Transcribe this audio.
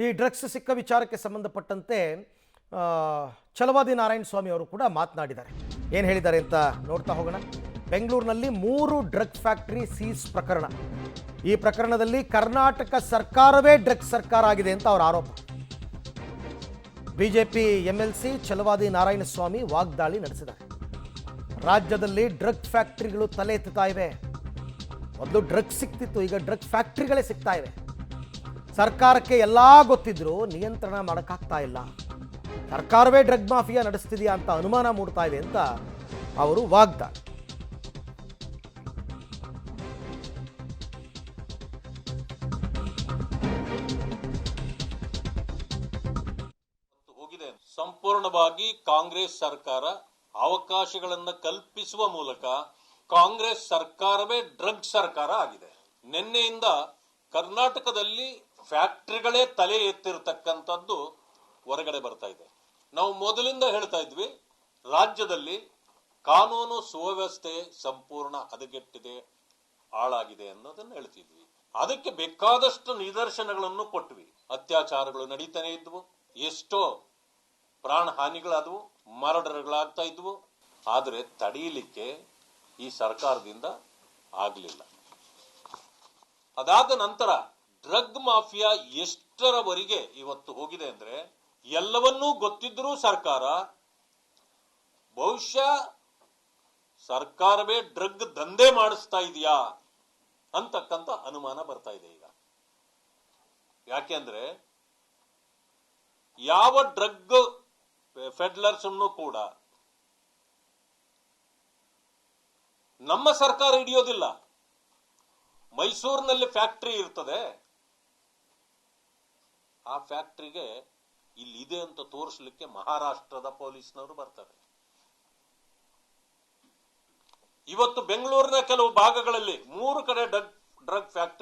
ಈ ಡ್ರಗ್ಸ್ ಸಿಕ್ಕ ವಿಚಾರಕ್ಕೆ ಸಂಬಂಧಪಟ್ಟಂತೆ ಛಲವಾದಿ ನಾರಾಯಣ ಸ್ವಾಮಿ ಅವರು ಕೂಡ ಮಾತನಾಡಿದ್ದಾರೆ. ಏನು ಹೇಳಿದ್ದಾರೆ ಅಂತ ನೋಡ್ತಾ ಹೋಗೋಣ. ಬೆಂಗಳೂರಿನಲ್ಲಿ 3 ಡ್ರಗ್ ಫ್ಯಾಕ್ಟರಿ ಸೀಸ್ ಪ್ರಕರಣ. ಈ ಪ್ರಕರಣದಲ್ಲಿ ಕರ್ನಾಟಕ ಸರ್ಕಾರವೇ ಡ್ರಗ್ಸ್ ಸರ್ಕಾರ ಆಗಿದೆ ಅಂತ ಅವರ ಆರೋಪ. ಬಿಜೆಪಿ ಎಂಎಲ್ಸಿ ಛಲವಾದಿ ನಾರಾಯಣ ಸ್ವಾಮಿ ವಾಗ್ದಾಳಿ ನಡೆಸಿದ್ದಾರೆ. ರಾಜ್ಯದಲ್ಲಿ ಡ್ರಗ್ ಫ್ಯಾಕ್ಟರಿಗಳು ತಲೆ ಎತ್ತುತ್ತಾ ಇವೆ. ಮೊದಲು ಡ್ರಗ್ ಸಿಕ್ತಿತ್ತು, ಈಗ ಡ್ರಗ್ ಫ್ಯಾಕ್ಟರಿಗಳೇ ಸಿಗ್ತಾ ಇವೆ. ಸರ್ಕಾರಕ್ಕೆ ಎಲ್ಲ ಗೊತ್ತಿದ್ರು ನಿಯಂತ್ರಣ ಮಾಡೋಕ್ಕಾಗ್ತಾ ಇಲ್ಲ. ಸರ್ಕಾರವೇ ಡ್ರಗ್ ಮಾಫಿಯಾ ನಡೆಸ್ತಿದೆಯಾ ಅಂತ ಅನುಮಾನ ಮೂಡ್ತಾ ಇದೆ ಅಂತ ಅವರು ವಾಗ್ದಾಳಿ. ಹೋಗಿದೆ. ಸಂಪೂರ್ಣವಾಗಿ ಕಾಂಗ್ರೆಸ್ ಸರ್ಕಾರ ಅವಕಾಶಗಳನ್ನು ಕಲ್ಪಿಸುವ ಮೂಲಕ ಕಾಂಗ್ರೆಸ್ ಸರ್ಕಾರವೇ ಡ್ರಗ್ ಸರ್ಕಾರ ಆಗಿದೆ. ನಿನ್ನೆಯಿಂದ ಕರ್ನಾಟಕದಲ್ಲಿ ಫ್ಯಾಕ್ಟರಿಗಳೇ ತಲೆ ಎತ್ತಿರತಕ್ಕಂಥದ್ದು ಹೊರಗಡೆ ಬರ್ತಾ ಇದೆ. ನಾವು ಮೊದಲಿಂದ ಹೇಳ್ತಾ ಇದ್ವಿ, ರಾಜ್ಯದಲ್ಲಿ ಕಾನೂನು ಸುವ್ಯವಸ್ಥೆ ಸಂಪೂರ್ಣ ಹದಗೆಟ್ಟಿದೆ, ಹಾಳಾಗಿದೆ ಅನ್ನೋದನ್ನ ಹೇಳ್ತಿದ್ವಿ. ಅದಕ್ಕೆ ಬೇಕಾದಷ್ಟು ನಿದರ್ಶನಗಳನ್ನು ಕೊಟ್ವಿ. ಅತ್ಯಾಚಾರಗಳು ನಡೀತಾನೆ ಇದ್ವು, ಎಷ್ಟೋ ಪ್ರಾಣ ಹಾನಿಗಳಾದವು, ಮರ್ಡರ್ಗಳಾಗ್ತಾ ಇದ್ವು. ಆದರೆ ತಡೆಯಲಿಕ್ಕೆ ಈ ಸರ್ಕಾರದಿಂದ ಆಗಲಿಲ್ಲ. ಅದಾದ ನಂತರ ಡ್ರಗ್ ಮಾಫಿಯಾ ಎಷ್ಟರವರೆಗೆ ಇವತ್ತು ಹೋಗಿದೆ ಅಂದ್ರೆ, ಎಲ್ಲವನ್ನೂ ಗೊತ್ತಿದ್ರೂ ಸರ್ಕಾರ ಬಹುಶಃ ಸರ್ಕಾರವೇ ಡ್ರಗ್ ದಂಧೆ ಮಾಡಿಸ್ತಾ ಇದೆಯಾ ಅಂತಕ್ಕಂಥ ಅನುಮಾನ ಬರ್ತಾ ಇದೆ ಈಗ. ಯಾಕೆಂದ್ರೆ ಯಾವ ಡ್ರಗ್ ಫೆಡ್ಲರ್ಸ್ ಕೂಡ ನಮ್ಮ ಸರ್ಕಾರ ಹಿಡಿಯೋದಿಲ್ಲ. ಮೈಸೂರಿನಲ್ಲಿ ಫ್ಯಾಕ್ಟರಿ ಇರ್ತದೆ, ಆ ಫ್ಯಾಕ್ಟರಿಗೆ ಇಲ್ಲಿ ಇದೆ ಅಂತ ತೋರಿಸಲಿಕ್ಕೆ ಮಹಾರಾಷ್ಟ್ರದ ಪೊಲೀಸ್ನವರು ಬರ್ತಾರೆ. ಇವತ್ತು ಬೆಂಗಳೂರಿನ ಕೆಲವು ಭಾಗಗಳಲ್ಲಿ 3 ಕಡೆ ಡ್ರಗ್ ಫ್ಯಾಕ್ಟರಿ